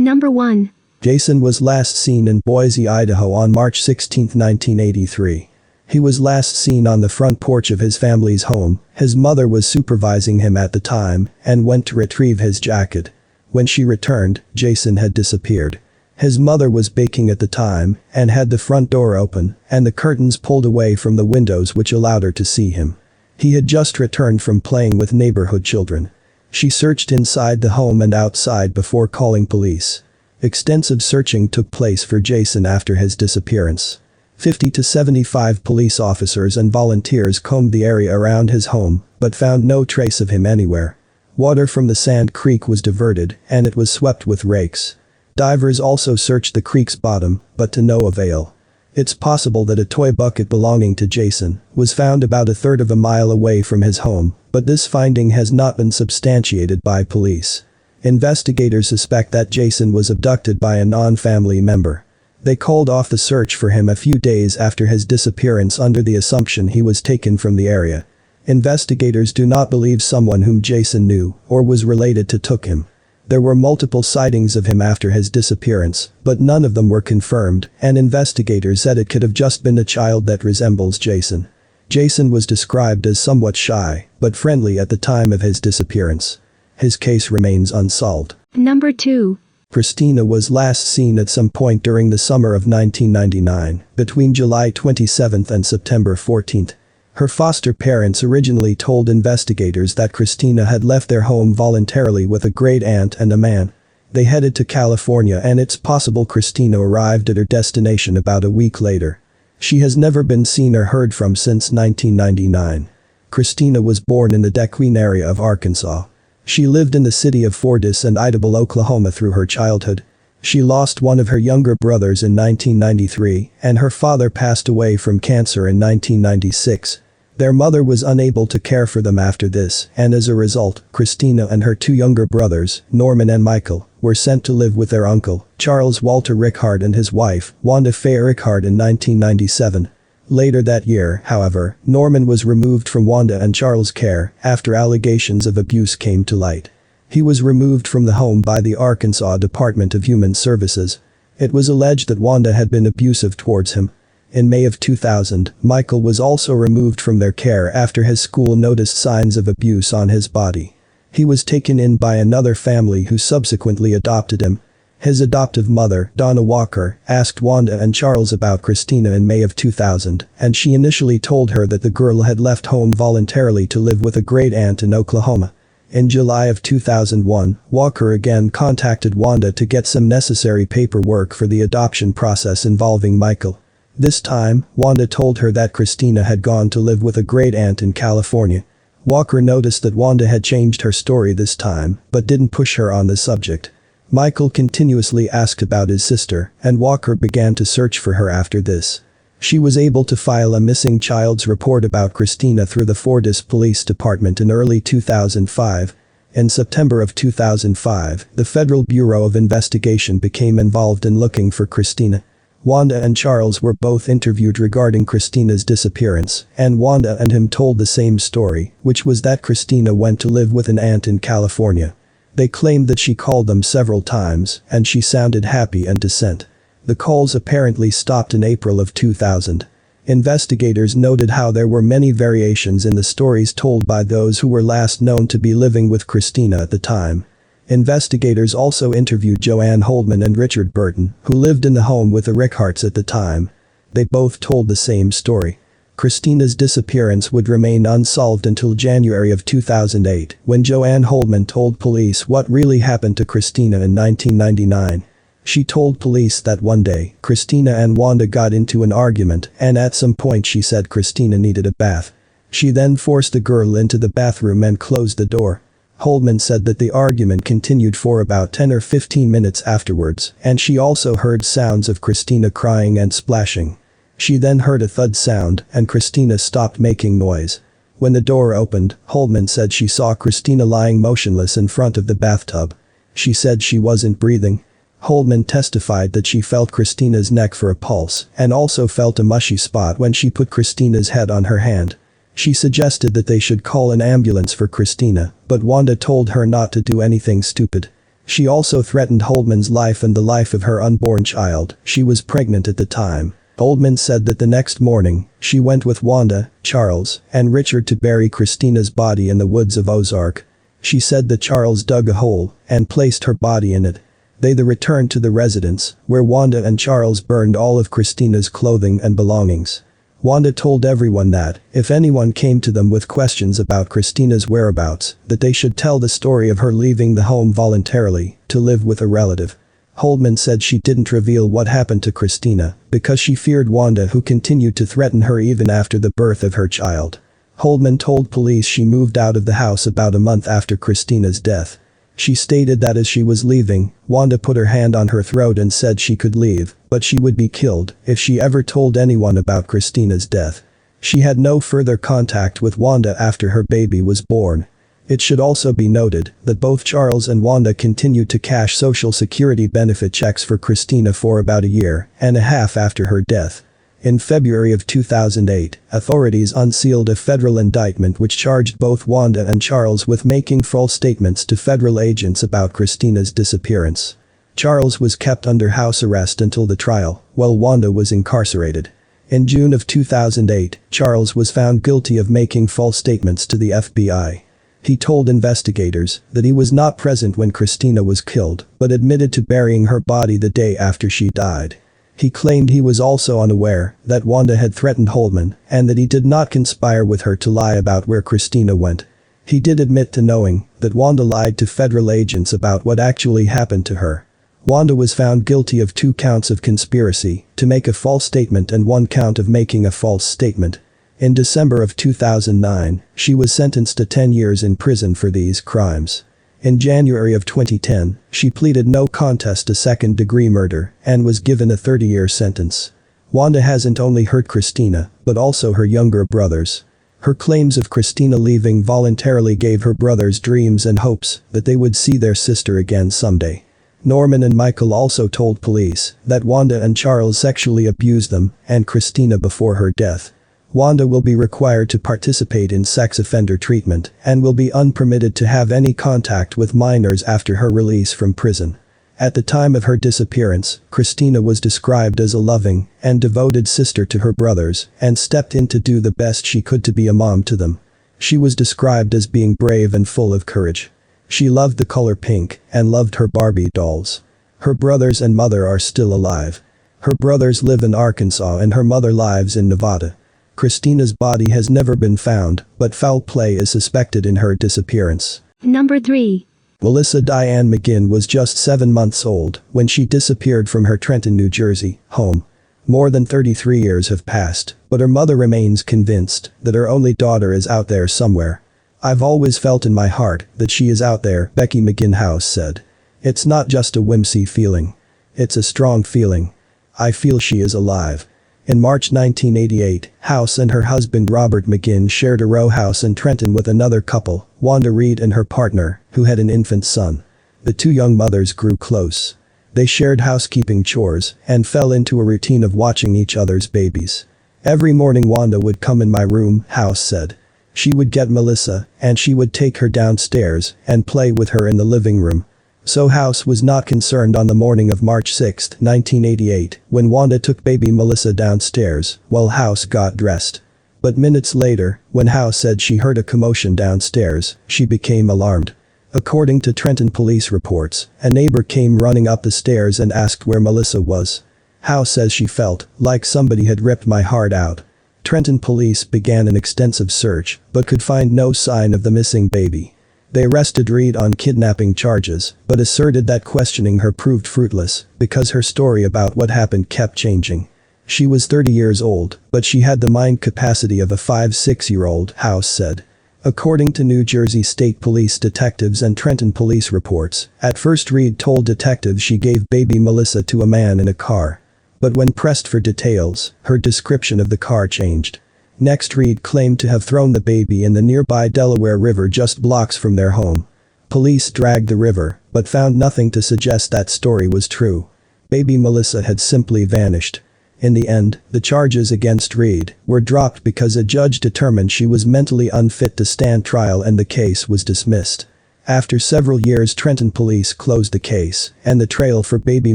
Number 1. Jason was last seen in Boise, Idaho on March 16, 1983. He was last seen on the front porch of his family's home. His mother was supervising him at the time and went to retrieve his jacket. When she returned, Jason had disappeared. His mother was baking at the time and had the front door open and the curtains pulled away from the windows, which allowed her to see him. He had just returned from playing with neighborhood children. She searched inside the home and outside before calling police. Extensive searching took place for Jason after his disappearance. 50 to 75 police officers and volunteers combed the area around his home, but found no trace of him anywhere. Water from the Sand Creek was diverted, and it was swept with rakes. Divers also searched the creek's bottom, but to no avail. It's possible that a toy bucket belonging to Jason was found about a third of a mile away from his home, but this finding has not been substantiated by police. Investigators suspect that Jason was abducted by a non-family member. They called off the search for him a few days after his disappearance under the assumption he was taken from the area. Investigators do not believe someone whom Jason knew or was related to took him. There were multiple sightings of him after his disappearance, but none of them were confirmed, and investigators said it could have just been a child that resembles Jason. Jason was described as somewhat shy, but friendly at the time of his disappearance. His case remains unsolved. Number 2. Christina was last seen at some point during the summer of 1999, between July 27 and September 14. Her foster parents originally told investigators that Christina had left their home voluntarily with a great-aunt and a man. They headed to California, and it's possible Christina arrived at her destination about a week later. She has never been seen or heard from since 1999. Christina was born in the McGuinn area of Arkansas. She lived in the city of Fordyce and Idabel, Oklahoma through her childhood. She lost one of her younger brothers in 1993, and her father passed away from cancer in 1996. Their mother was unable to care for them after this, and as a result, Christina and her two younger brothers, Norman and Michael, were sent to live with their uncle, Charles Walter Richart, and his wife, Wanda Faye Richart, in 1997. Later that year, however, Norman was removed from Wanda and Charles' care after allegations of abuse came to light. He was removed from the home by the Arkansas Department of Human Services. It was alleged that Wanda had been abusive towards him. In May of 2000, Michael was also removed from their care after his school noticed signs of abuse on his body. He was taken in by another family who subsequently adopted him. His adoptive mother, Donna Walker, asked Wanda and Charles about Christina in May of 2000, and she initially told her that the girl had left home voluntarily to live with a great-aunt in Oklahoma. In July of 2001, Walker again contacted Wanda to get some necessary paperwork for the adoption process involving Michael. This time, Wanda told her that Christina had gone to live with a great-aunt in California. Walker noticed that Wanda had changed her story this time, but didn't push her on the subject. Michael continuously asked about his sister, and Walker began to search for her after this. She was able to file a missing child's report about Christina through the Fordyce Police Department in early 2005. In September of 2005, the Federal Bureau of Investigation became involved in looking for Christina. Wanda and Charles were both interviewed regarding Christina's disappearance, and Wanda and him told the same story, which was that Christina went to live with an aunt in California. They claimed that she called them several times, and she sounded happy and decent. The calls apparently stopped in April of 2000. Investigators noted how there were many variations in the stories told by those who were last known to be living with Christina at the time. Investigators also interviewed Joanne Holdman and Richard Burton, who lived in the home with the Richarts at the time. They both told the same story. Christina's disappearance would remain unsolved until January of 2008, when Joanne Holdman told police what really happened to Christina in 1999. She told police that one day, Christina and Wanda got into an argument, and at some point she said Christina needed a bath. She then forced the girl into the bathroom and closed the door. Holdman said that the argument continued for about 10 or 15 minutes afterwards, and she also heard sounds of Christina crying and splashing. She then heard a thud sound, and Christina stopped making noise. When the door opened, Holdman said she saw Christina lying motionless in front of the bathtub. She said she wasn't breathing. Holdman testified that she felt Christina's neck for a pulse, and also felt a mushy spot when she put Christina's head on her hand. She suggested that they should call an ambulance for Christina, but Wanda told her not to do anything stupid. She also threatened Holman's life and the life of her unborn child. She was pregnant at the time. Holman said that the next morning, she went with Wanda, Charles, and Richard to bury Christina's body in the woods of Ozark. She said that Charles dug a hole and placed her body in it. They then returned to the residence, where Wanda and Charles burned all of Christina's clothing and belongings. Wanda told everyone that, if anyone came to them with questions about Christina's whereabouts, that they should tell the story of her leaving the home voluntarily to live with a relative. Holman said she didn't reveal what happened to Christina because she feared Wanda, who continued to threaten her even after the birth of her child. Holman told police she moved out of the house about a month after Christina's death. She stated that as she was leaving, Wanda put her hand on her throat and said she could leave, but she would be killed if she ever told anyone about Christina's death. She had no further contact with Wanda after her baby was born. It should also be noted that both Charles and Wanda continued to cash Social Security benefit checks for Christina for about a year and a half after her death. In February of 2008, authorities unsealed a federal indictment which charged both Wanda and Charles with making false statements to federal agents about Christina's disappearance. Charles was kept under house arrest until the trial, while Wanda was incarcerated. In June of 2008, Charles was found guilty of making false statements to the FBI. He told investigators that he was not present when Christina was killed, but admitted to burying her body the day after she died. He claimed he was also unaware that Wanda had threatened Holman and that he did not conspire with her to lie about where Christina went. He did admit to knowing that Wanda lied to federal agents about what actually happened to her. Wanda was found guilty of 2 counts of conspiracy to make a false statement and 1 count of making a false statement. In December of 2009, she was sentenced to 10 years in prison for these crimes. In January of 2010, she pleaded no contest to second-degree murder and was given a 30-year sentence. Wanda hasn't only hurt Christina, but also her younger brothers. Her claims of Christina leaving voluntarily gave her brothers dreams and hopes that they would see their sister again someday. Norman and Michael also told police that Wanda and Charles sexually abused them and Christina before her death. Wanda will be required to participate in sex offender treatment and will be unpermitted to have any contact with minors after her release from prison. At the time of her disappearance, Christina was described as a loving and devoted sister to her brothers and stepped in to do the best she could to be a mom to them. She was described as being brave and full of courage. She loved the color pink and loved her Barbie dolls. Her brothers and mother are still alive. Her brothers live in Arkansas and her mother lives in Nevada. Christina's body has never been found, but foul play is suspected in her disappearance. Number 3. Melissa Diane McGuinn was just 7 months old when she disappeared from her Trenton, New Jersey, home. More than 33 years have passed, but her mother remains convinced that her only daughter is out there somewhere. "I've always felt in my heart that she is out there," Becky McGuinn House said. "It's not just a whimsy feeling. It's a strong feeling. I feel she is alive." In March 1988, House and her husband Robert McGuinn shared a row house in Trenton with another couple, Wanda Reed and her partner, who had an infant son. The 2 young mothers grew close. They shared housekeeping chores and fell into a routine of watching each other's babies. "Every morning Wanda would come in my room," House said. "She would get Melissa, and she would take her downstairs and play with her in the living room." So House was not concerned on the morning of March 6, 1988, when Wanda took baby Melissa downstairs while House got dressed. But minutes later, when House said she heard a commotion downstairs, she became alarmed. According to Trenton police reports, a neighbor came running up the stairs and asked where Melissa was. House says she felt like somebody had ripped my heart out. Trenton police began an extensive search, but could find no sign of the missing baby. They arrested Reed on kidnapping charges, but asserted that questioning her proved fruitless because her story about what happened kept changing. She was 30 years old, but she had the mind capacity of a 5-6-year-old, House said. According to New Jersey State Police detectives and Trenton police reports, at first Reed told detectives she gave baby Melissa to a man in a car. But when pressed for details, her description of the car changed. Next, Reed claimed to have thrown the baby in the nearby Delaware River just blocks from their home. Police dragged the river, but found nothing to suggest that story was true. Baby Melissa had simply vanished. In the end, the charges against Reed were dropped because a judge determined she was mentally unfit to stand trial and the case was dismissed. After several years, Trenton police closed the case, and the trail for baby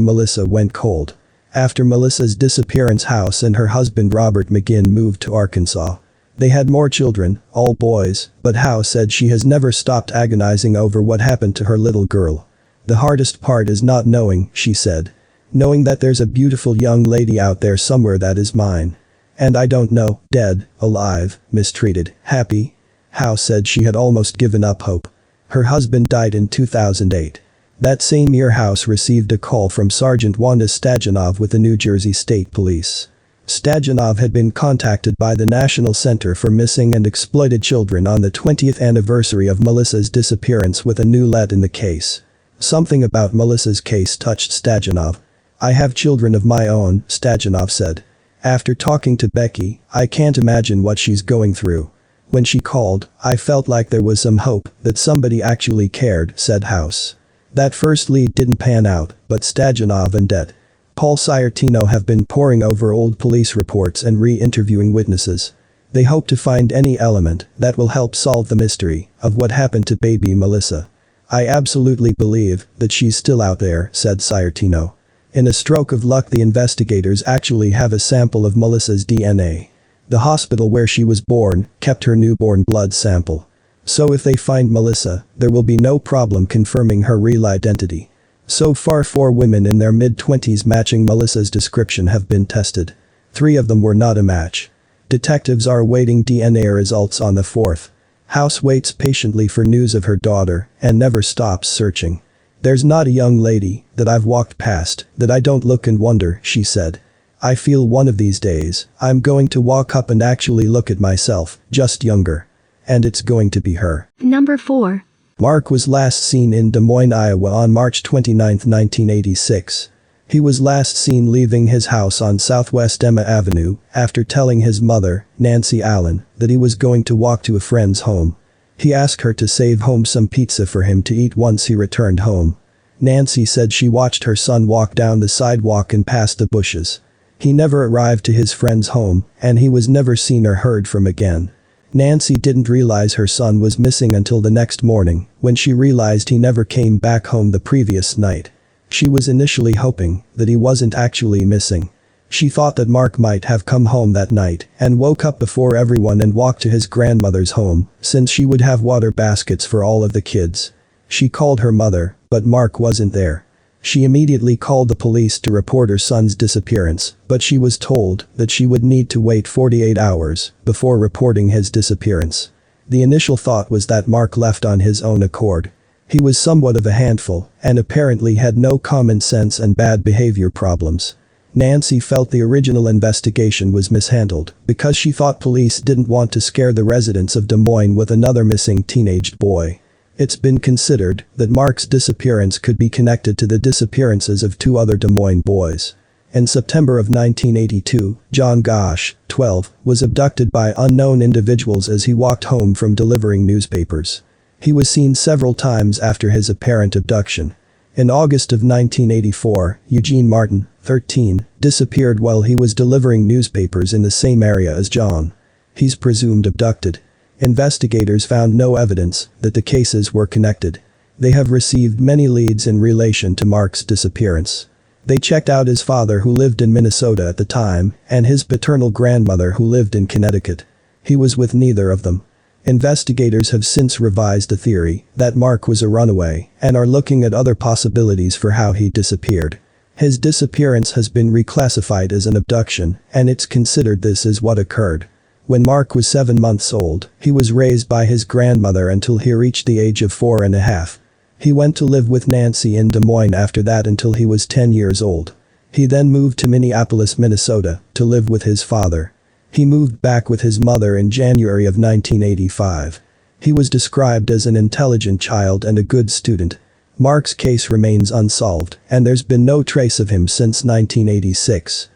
Melissa went cold. After Melissa's disappearance, House and her husband Robert McGuinn moved to Arkansas. They had more children, all boys, but House said she has never stopped agonizing over what happened to her little girl. "The hardest part is not knowing," she said. "Knowing that there's a beautiful young lady out there somewhere that is mine. And I don't know, dead, alive, mistreated, happy." House said she had almost given up hope. Her husband died in 2008. That same year, House received a call from Sergeant Wanda Stajanov with the New Jersey State Police. Stajanov had been contacted by the National Center for Missing and Exploited Children on the 20th anniversary of Melissa's disappearance with a new lead in the case. Something about Melissa's case touched Stajanov. "I have children of my own," Stajanov said. "After talking to Becky, I can't imagine what she's going through. When she called, I felt like there was some hope that somebody actually cared," said House. That first lead didn't pan out, but Stajanov and Det. Paul Ciartino have been poring over old police reports and re-interviewing witnesses. They hope to find any element that will help solve the mystery of what happened to baby Melissa. "I absolutely believe that she's still out there," said Ciartino. In a stroke of luck, the investigators actually have a sample of Melissa's DNA. The hospital where she was born kept her newborn blood sample. So if they find Melissa, there will be no problem confirming her real identity. So far, 4 women in their mid-20s matching Melissa's description have been tested. 3 of them were not a match. Detectives are awaiting DNA results on the 4th. House waits patiently for news of her daughter and never stops searching. "There's not a young lady that I've walked past that I don't look and wonder," she said. "I feel one of these days I'm going to walk up and actually look at myself, just younger. And it's going to be her." Number 4. Marc was last seen in Des Moines, Iowa on March 29, 1986. He was last seen leaving his house on Southwest Emma Avenue after telling his mother, Nancy Allen, that he was going to walk to a friend's home. He asked her to save home some pizza for him to eat once he returned home. Nancy said she watched her son walk down the sidewalk and past the bushes. He never arrived to his friend's home, and he was never seen or heard from again. Nancy didn't realize her son was missing until the next morning, when she realized he never came back home the previous night. She was initially hoping that he wasn't actually missing. She thought that Marc might have come home that night and woke up before everyone and walked to his grandmother's home, since she would have water baskets for all of the kids. She called her mother, but Marc wasn't there. She immediately called the police to report her son's disappearance, but she was told that she would need to wait 48 hours before reporting his disappearance. The initial thought was that Marc left on his own accord. He was somewhat of a handful and apparently had no common sense and bad behavior problems. Nancy felt the original investigation was mishandled because she thought police didn't want to scare the residents of Des Moines with another missing teenage boy. It's been considered that Marc's disappearance could be connected to the disappearances of 2 other Des Moines boys. In September of 1982, John Gosch, 12, was abducted by unknown individuals as he walked home from delivering newspapers. He was seen several times after his apparent abduction. In August of 1984, Eugene Martin, 13, disappeared while he was delivering newspapers in the same area as John. He's presumed abducted. Investigators found no evidence that the cases were connected. They have received many leads in relation to Marc's disappearance. They checked out his father, who lived in Minnesota at the time, and his paternal grandmother, who lived in Connecticut. He was with neither of them. Investigators have since revised the theory that Marc was a runaway and are looking at other possibilities for how he disappeared. His disappearance has been reclassified as an abduction, and it's considered this is what occurred. When Marc was 7 months old, he was raised by his grandmother until he reached the age of 4.5. He went to live with Nancy in Des Moines after that until he was 10 years old. He then moved to Minneapolis, Minnesota, to live with his father. He moved back with his mother in January of 1985. He was described as an intelligent child and a good student. Marc's case remains unsolved, and there's been no trace of him since 1986.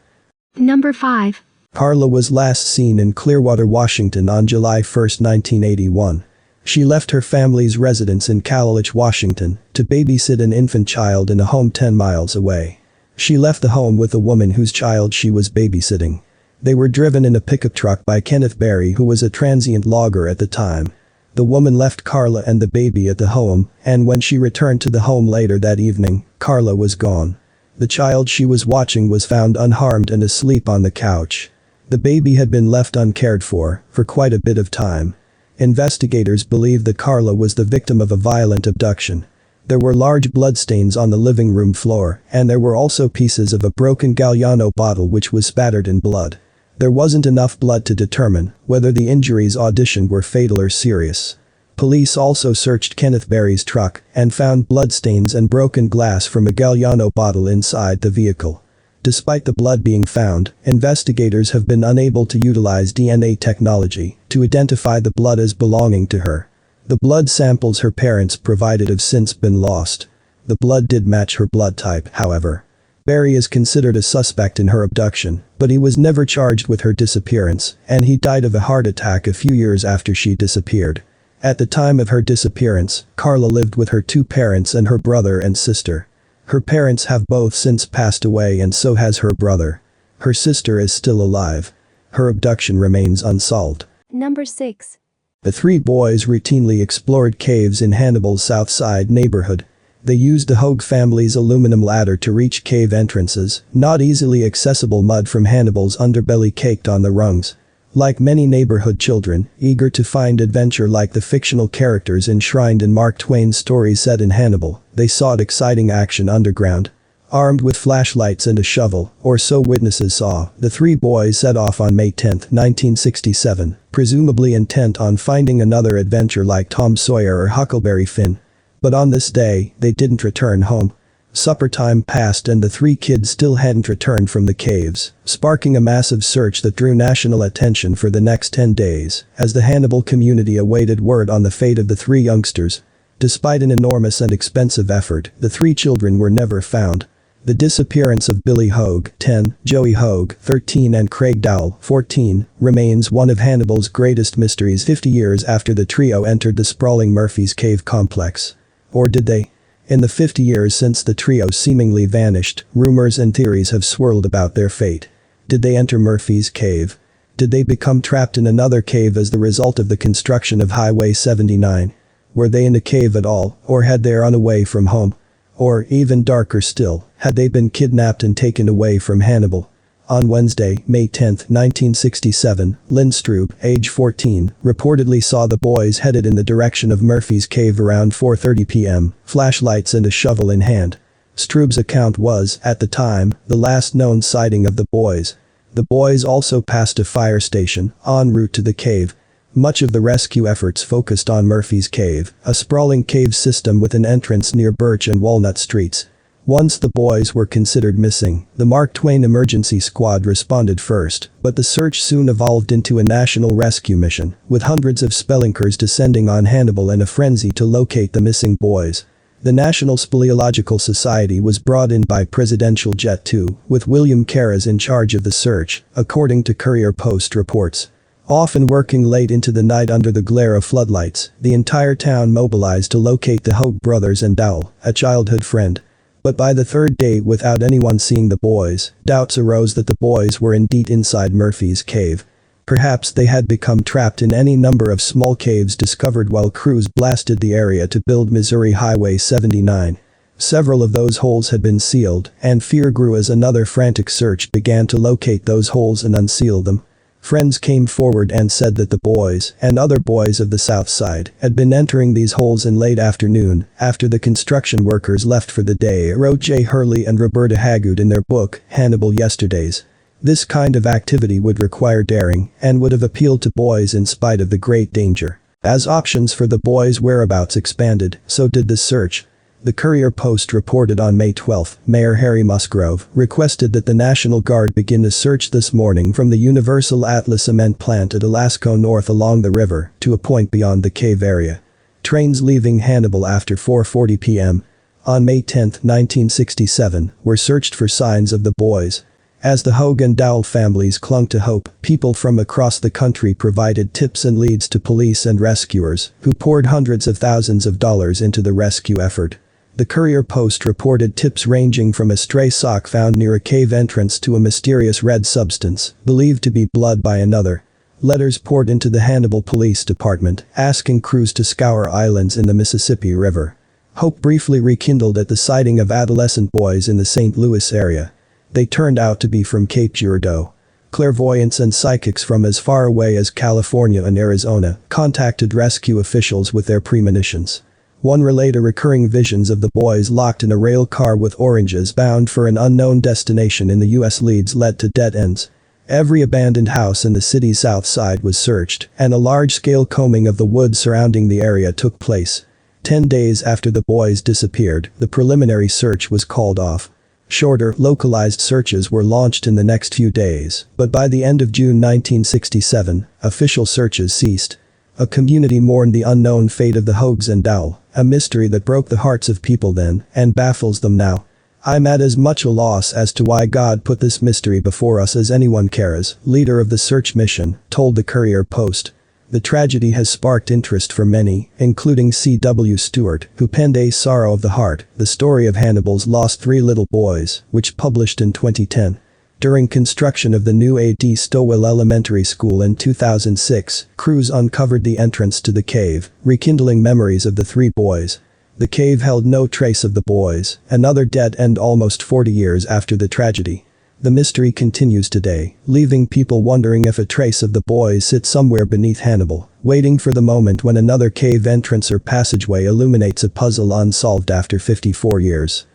Number 5. Carla was last seen in Clearwater, Washington on July 1, 1981. She left her family's residence in Calich, Washington, to babysit an infant child in a home 10 miles away. She left the home with a woman whose child she was babysitting. They were driven in a pickup truck by Kenneth Berry, who was a transient logger at the time. The woman left Carla and the baby at the home, and when she returned to the home later that evening, Carla was gone. The child she was watching was found unharmed and asleep on the couch. The baby had been left uncared for quite a bit of time. Investigators believe that Carla was the victim of a violent abduction. There were large bloodstains on the living room floor, and there were also pieces of a broken Galliano bottle which was spattered in blood. There wasn't enough blood to determine whether the injuries auditioned were fatal or serious. Police also searched Kenneth Barry's truck and found bloodstains and broken glass from a Galliano bottle inside the vehicle. Despite the blood being found, investigators have been unable to utilize DNA technology to identify the blood as belonging to her. The blood samples her parents provided have since been lost. The blood did match her blood type, however. Barry is considered a suspect in her abduction, but he was never charged with her disappearance, and he died of a heart attack a few years after she disappeared. At the time of her disappearance, Carla lived with her two parents and her brother and sister. Her parents have both since passed away, and so has her brother. Her sister is still alive. Her abduction remains unsolved. Number 6. The three boys routinely explored caves in Hannibal's South Side neighborhood. They used the Hogue family's aluminum ladder to reach cave entrances, not easily accessible mud from Hannibal's underbelly caked on the rungs. Like many neighborhood children, eager to find adventure like the fictional characters enshrined in Mark Twain's stories set in Hannibal, they sought exciting action underground. Armed with flashlights and a shovel, or so witnesses saw, the three boys set off on May 10, 1967, presumably intent on finding another adventure like Tom Sawyer or Huckleberry Finn. But on this day, they didn't return home. Supper time passed and the three kids still hadn't returned from the caves, sparking a massive search that drew national attention for the next 10 days, as the Hannibal community awaited word on the fate of the three youngsters. Despite an enormous and expensive effort, the three children were never found. The disappearance of Billy Hogue, 10, Joey Hogue, 13 and Craig Dowell, 14, remains one of Hannibal's greatest mysteries 50 years after the trio entered the sprawling Murphy's Cave complex. Or did they? In the 50 years since the trio seemingly vanished, rumors and theories have swirled about their fate. Did they enter Murphy's Cave? Did they become trapped in another cave as the result of the construction of Highway 79? Were they in a cave at all, or had they run away from home? Or, even darker still, had they been kidnapped and taken away from Hannibal? On Wednesday, May 10, 1967, Lynn Stroop, age 14, reportedly saw the boys headed in the direction of Murphy's Cave around 4:30 p.m., flashlights and a shovel in hand. Stroop's account was, at the time, the last known sighting of the boys. The boys also passed a fire station, en route to the cave. Much of the rescue efforts focused on Murphy's Cave, a sprawling cave system with an entrance near Birch and Walnut Streets. Once the boys were considered missing, the Mark Twain Emergency Squad responded first, but the search soon evolved into a national rescue mission, with hundreds of spelunkers descending on Hannibal in a frenzy to locate the missing boys. The National Speleological Society was brought in by Presidential Jet 2, with William Carras in charge of the search, according to Courier Post reports. Often working late into the night under the glare of floodlights, the entire town mobilized to locate the Hogue brothers and Dowell, a childhood friend. But by the third day, without anyone seeing the boys, doubts arose that the boys were indeed inside Murphy's Cave. Perhaps they had become trapped in any number of small caves discovered while crews blasted the area to build Missouri Highway 79. Several of those holes had been sealed, and fear grew as another frantic search began to locate those holes and unseal them. Friends came forward and said that the boys, and other boys of the South Side, had been entering these holes in late afternoon, after the construction workers left for the day, wrote Jay Hurley and Roberta Hagood in their book, Hannibal Yesterdays. This kind of activity would require daring, and would have appealed to boys in spite of the great danger. As options for the boys' whereabouts expanded, so did the search. The Courier Post reported on May 12, Mayor Harry Musgrove requested that the National Guard begin a search this morning from the Universal Atlas cement plant at Alasco North along the river to a point beyond the cave area. Trains leaving Hannibal after 4:40 p.m. on May 10, 1967, were searched for signs of the boys. As the Hogue and Dowell families clung to hope, people from across the country provided tips and leads to police and rescuers, who poured hundreds of thousands of dollars into the rescue effort. The Courier Post reported tips ranging from a stray sock found near a cave entrance to a mysterious red substance, believed to be blood by another. Letters poured into the Hannibal Police Department, asking crews to scour islands in the Mississippi River. Hope briefly rekindled at the sighting of adolescent boys in the St. Louis area. They turned out to be from Cape Girardeau. Clairvoyants and psychics from as far away as California and Arizona contacted rescue officials with their premonitions. One relayed recurring visions of the boys locked in a rail car with oranges bound for an unknown destination in the U.S. Leads led to dead ends. Every abandoned house in the city's south side was searched, and a large-scale combing of the woods surrounding the area took place. 10 days after the boys disappeared, the preliminary search was called off. Shorter, localized searches were launched in the next few days, but by the end of June 1967, official searches ceased. A community mourned the unknown fate of the Hogues and Dowell, a mystery that broke the hearts of people then and baffles them now. I'm at as much a loss as to why God put this mystery before us as anyone cares, leader of the search mission, told the Courier Post. The tragedy has sparked interest for many, including C.W. Stewart, who penned A Sorrow of the Heart, the story of Hannibal's lost 3 little boys, which published in 2010. During construction of the new A.D. Stowell Elementary School in 2006, crews uncovered the entrance to the cave, rekindling memories of the 3 boys. The cave held no trace of the boys, another dead end almost 40 years after the tragedy. The mystery continues today, leaving people wondering if a trace of the boys sits somewhere beneath Hannibal, waiting for the moment when another cave entrance or passageway illuminates a puzzle unsolved after 54 years.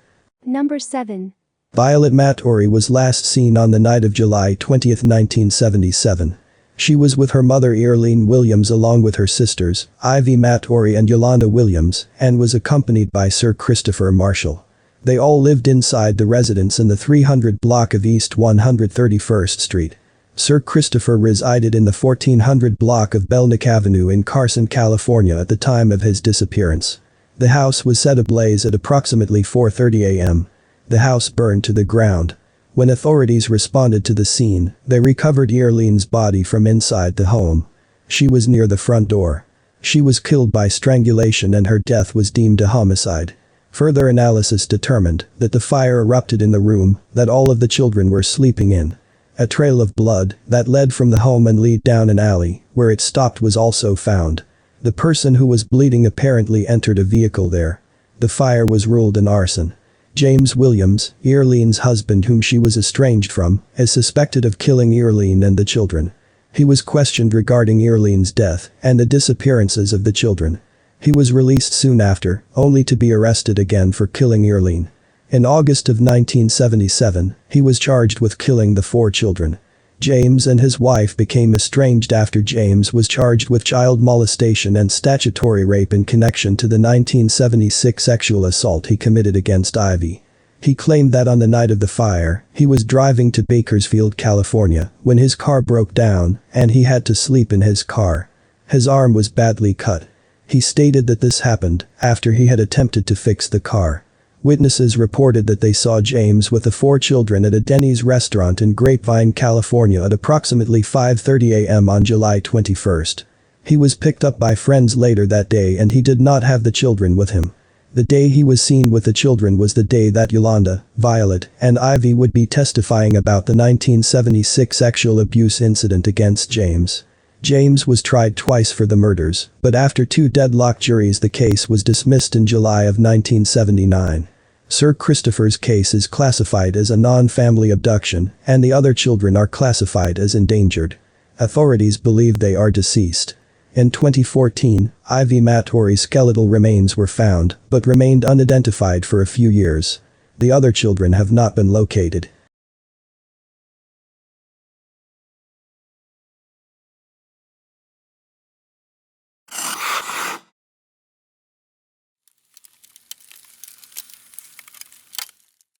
Number 7. Violetmatauri was last seen on the night of July 20, 1977. She was with her mother Kaylene Williams along with her sisters, Ivy Matory and Yolanda Williams, and was accompanied by Sir Christopher Marchell. They all lived inside the residence in the 300 block of East 131st Street. Sir Christopher resided in the 1400 block of Belknap Avenue in Carson, California at the time of his disappearance. The house was set ablaze at approximately 4:30 a.m. The house burned to the ground. When authorities responded to the scene, they recovered Kaylene's body from inside the home. She was near the front door. She was killed by strangulation and her death was deemed a homicide. Further analysis determined that the fire erupted in the room that all of the children were sleeping in. A trail of blood that led from the home and led down an alley where it stopped was also found. The person who was bleeding apparently entered a vehicle there. The fire was ruled an arson. James Williams, Kaylene's husband whom she was estranged from, is suspected of killing Kaylene and the children. He was questioned regarding Kaylene's death and the disappearances of the children. He was released soon after, only to be arrested again for killing Kaylene. In August of 1977, he was charged with killing the 4 children. James and his wife became estranged after James was charged with child molestation and statutory rape in connection to the 1976 sexual assault he committed against Ivy. He claimed that on the night of the fire, he was driving to Bakersfield, California, when his car broke down and he had to sleep in his car. His arm was badly cut. He stated that this happened after he had attempted to fix the car. Witnesses reported that they saw James with the 4 children at a Denny's restaurant in Grapevine, California at approximately 5:30 a.m. on July 21st. He was picked up by friends later that day and he did not have the children with him. The day he was seen with the children was the day that Yolanda, Violet, and Ivy would be testifying about the 1976 sexual abuse incident against James. James was tried twice for the murders, but after 2 deadlocked juries the case was dismissed in July of 1979. Sir Christopher's case is classified as a non-family abduction, and the other children are classified as endangered. Authorities believe they are deceased. In 2014, Ivy Matory's skeletal remains were found, but remained unidentified for a few years. The other children have not been located.